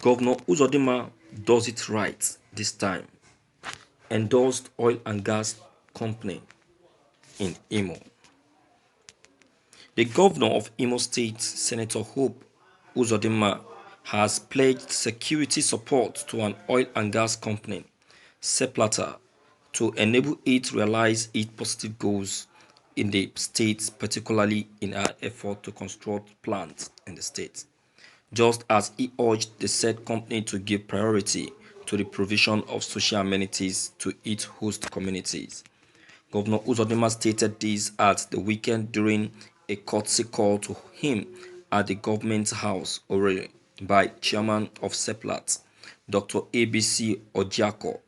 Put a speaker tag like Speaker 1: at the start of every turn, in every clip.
Speaker 1: Governor Uzodinma does it right this time. Endorsed oil and gas company in Imo. The governor of Imo State, Senator Hope Uzodinma, has pledged security support to an oil and gas company, Seplata, to enable it to realize its positive goals in the state, particularly in our effort to construct plants in the state. Just as he urged the said company to give priority to the provision of social amenities to its host communities. Governor Uzodinma stated this at the weekend during a courtesy call to him at the government house Owerri by Chairman of Seplat, Dr. ABC Ojiako,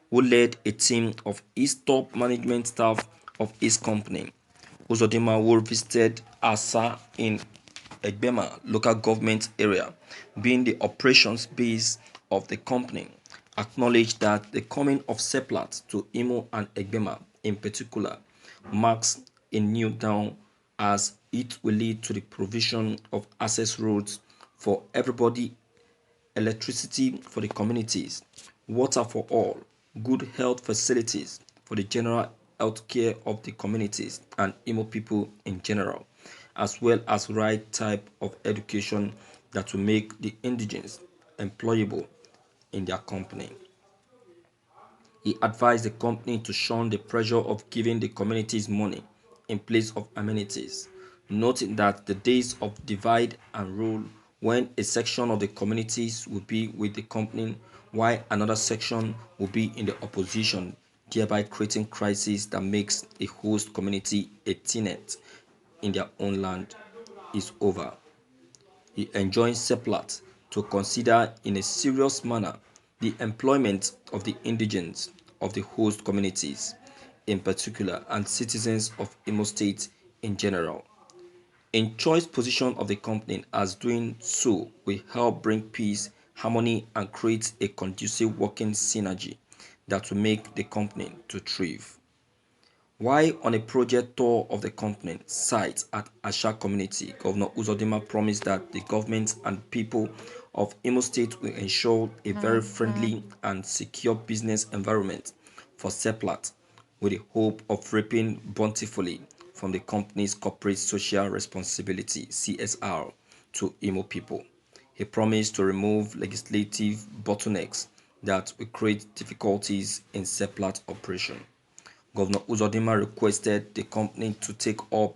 Speaker 1: who led a team of his top management staff of his company. Uzodinma, who visited Asa in Egbema local government area, being the operations base of the company, acknowledged that the coming of Seplat to Imo and Egbema in particular marks a new dawn as it will lead to the provision of access roads for everybody, electricity for the communities, water for all, good health facilities for the general health care of the communities and Imo people in general, as well as right type of education that will make the indigenous employable in their company. He advised the company to shun the pressure of giving the communities money in place of amenities, noting that the days of divide and rule when a section of the communities will be with the company while another section will be in the opposition, thereby creating crisis that makes a host community a tenant in their own land, is over. He enjoins Seplat to consider in a serious manner the employment of the indigents of the host communities in particular and citizens of Imo State in general. In choice position of the company as doing so will help bring peace, harmony and create a conducive working synergy that will make the company to thrive. While on a project tour of the company site at Asha community, Governor Uzodinma promised that the government and people of Imo State will ensure a very friendly and secure business environment for Seplat, with the hope of reaping bountifully from the company's corporate social responsibility (CSR) to Imo people. He promised to remove legislative bottlenecks that will create difficulties in Seplat operation. Governor Uzodinma requested the company to take up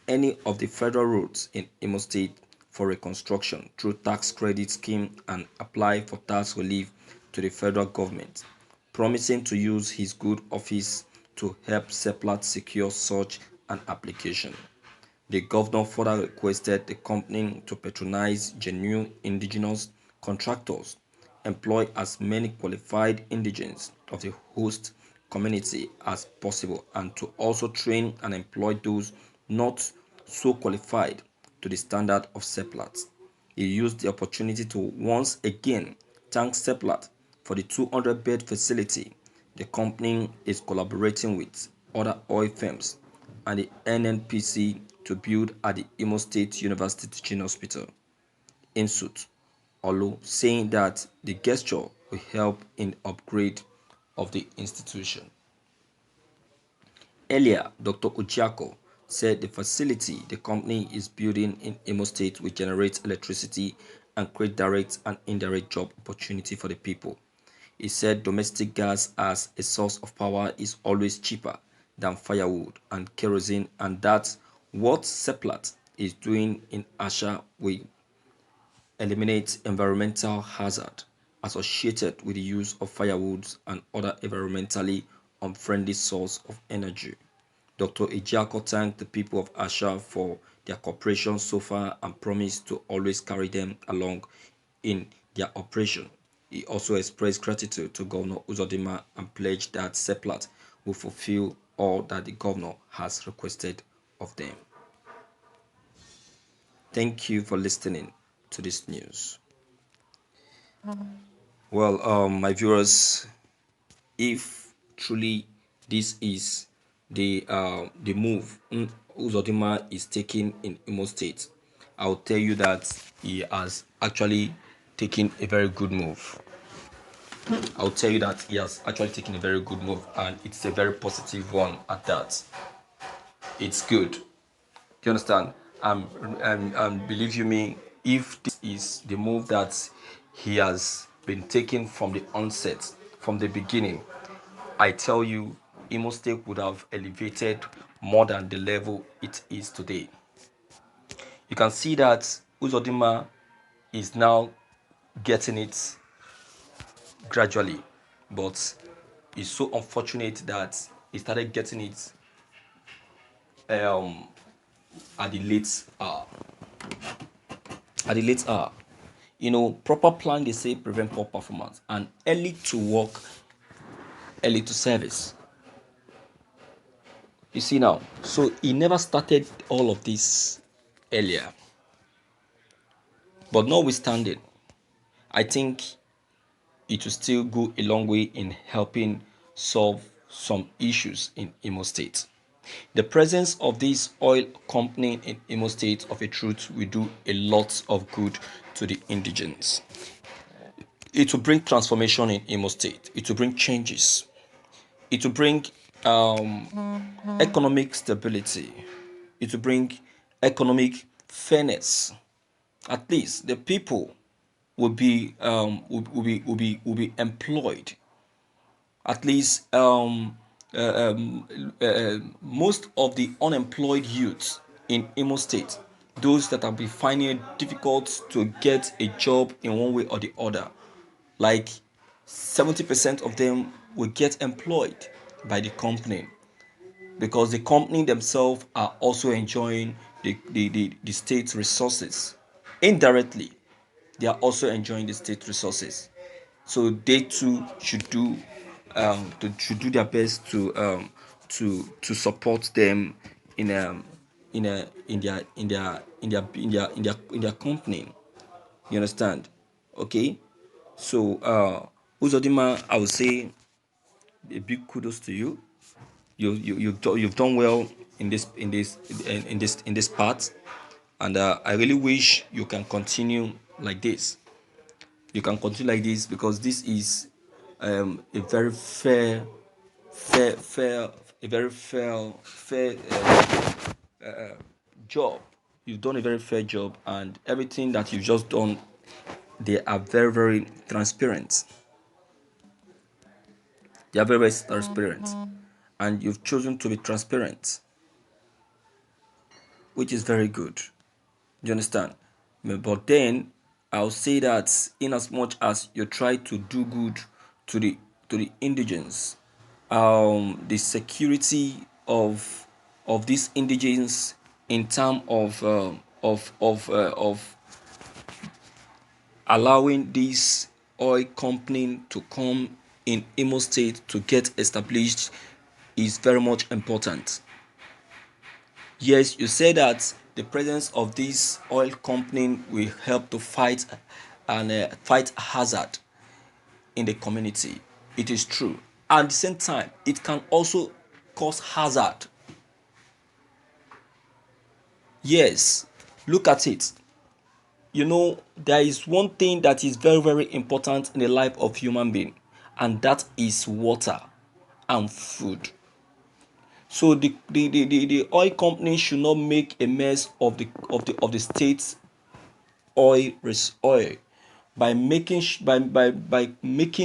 Speaker 1: any of the federal roads in Imo State for reconstruction through tax credit scheme and apply for tax relief to the federal government, promising to use his good office to help Seplat secure such an application. The governor further requested the company to patronize genuine indigenous contractors, employ as many qualified indigents of the host community as possible, and to also train and employ those not so qualified to the standard of Seplat. He used the opportunity to once again thank Seplat for the 200-bed facility the company is collaborating with other oil firms and the NNPC to build at the Imo State University Teaching Hospital, INSUT, although saying that the gesture will help in upgrade of the institution. Earlier, Dr. Ojiako said the facility the company is building in Imo State will generate electricity and create direct and indirect job opportunity for the people. He said domestic gas as a source of power is always cheaper than firewood and kerosene, and that what Seplat is doing in Asha will eliminate environmental hazard associated with the use of firewoods and other environmentally unfriendly source of energy. Dr. Ejiako thanked the people of Asha for their cooperation so far and promised to always carry them along in their operation. He also expressed gratitude to Governor Uzodinma and pledged that Seplat will fulfill all that the governor has requested of them. Thank you for listening to this news. Well, my viewers, if truly this is the move Uzodinma is taking in Imo State, I'll tell you that he has actually taken a very good move. I'll tell you that he has actually taken a very good move, and it's a very positive one at that. It's good. Do you understand? And believe you me, if this is the move that he has been taking from the onset, from the beginning, I tell you, Imo State would have elevated more than the level it is today. You can see that Uzodinma is now getting it gradually, but it's so unfortunate that he started getting it um, at the late hour. At the late hour, proper plan, they say, prevent poor performance, and early to work, early to service. You see now, so he never started all of this earlier, but notwithstanding, I think it will still go a long way in helping solve some issues in Imo State. The presence of this oil company in Imo State, of a truth, will do a lot of good to the indigents. It will bring transformation in Imo State. It will bring changes. It will bring economic stability. It will bring economic fairness. At least the people will be employed. At least most of the unemployed youths in Imo State, those that have been finding it difficult to get a job in one way or the other, like 70% of them will get employed by the company, because the company themselves are also enjoying the state's resources. Indirectly, they are also enjoying the state resources. So they too should do their best to support them in their company. You understand? Okay. So Uzodinma, I would say a big kudos to you. You've done well in this part, and I really wish you can continue like this. You can continue like this, because this is a very fair, a very fair job. You've done a very fair job, and everything that you've just done, they are very, very transparent. They are very, very transparent, and you've chosen to be transparent, which is very good. Do you understand? But then I'll say that in as much as you try to do good to the indigents, the security of these indigents, in terms of allowing this oil company to come in Imo State to get established, is very much important. Yes, you say that the presence of this oil company will help to fight hazard in the community. It is true. At the same time, it can also cause hazard. Yes, look at it. There is one thing that is very, very important in the life of human being, and that is water and food. So the oil company should not make a mess of the state's oil by making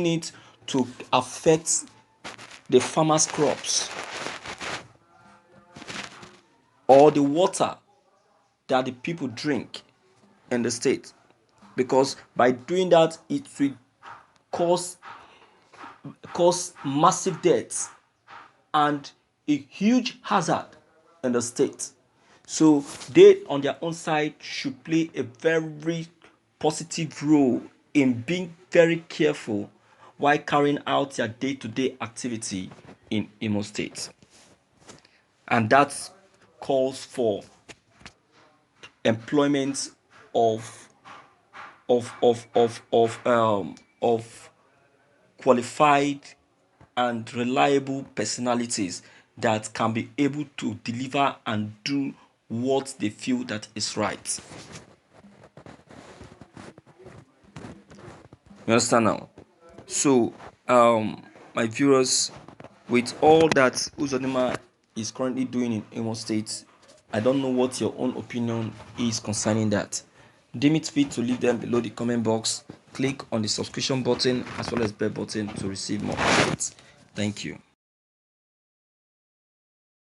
Speaker 1: it to affect the farmers' crops, or the water that the people drink in the state, because by doing that it will cause massive deaths and a huge hazard in the state. So they on their own side should play a very positive role in being very careful while carrying out their day-to-day activity in Imo State. And that calls for employment of of qualified and reliable personalities that can be able to deliver and do what they feel that is right. You understand now? So, my viewers, with all that Uzodinma is currently doing in Imo State, I don't know what your own opinion is concerning that. Deem it fit to leave them below the comment box. Click on the subscription button as well as bell button to receive more updates. Thank you.